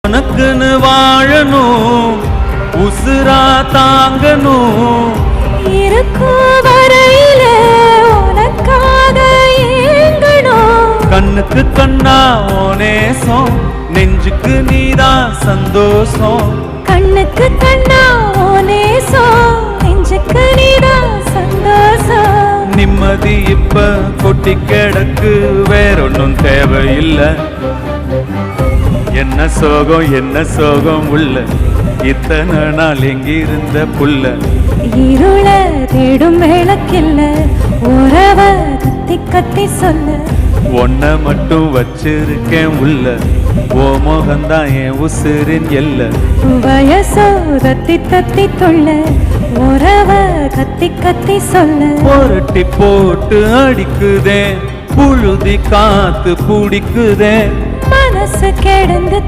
உனக்குன்னு வாழணும், உசுரா தாங்கணும், இருக்கும் வரையில உனக்காக ஏங்கணும். கண்ணுக்கு கண்ணா ஓனேசம், நெஞ்சுக்கு நீதான் சந்தோஷம். கண்ணுக்கு கண்ணா ஓனேசம், நெஞ்சுக்கு நீதான் சந்தோஷம். நிம்மதி இப்ப கொட்டி கிடக்கு, வேறொன்னும் தேவையில்லை. என்ன சோகம் உள்ள, இத்தனை நாள் எங்கிருந்த புள்ள. இருள தேடும் விளக்கில்ல, உறவ கத்தி கத்தி சொல்ல. ஒன்ன மட்டும் வச்சிருக்கேன் உள்ள, ஓ மோகந்தான் என் உசிரின் எல்ல. வயசோ தத்தி தத்தி தொல்ல, உறவ கத்தி கத்தி சொல்ல. புரட்டி போட்டு அடிக்குதே, புழுதி காத்து பிடிக்குதே. மனசு கிடந்து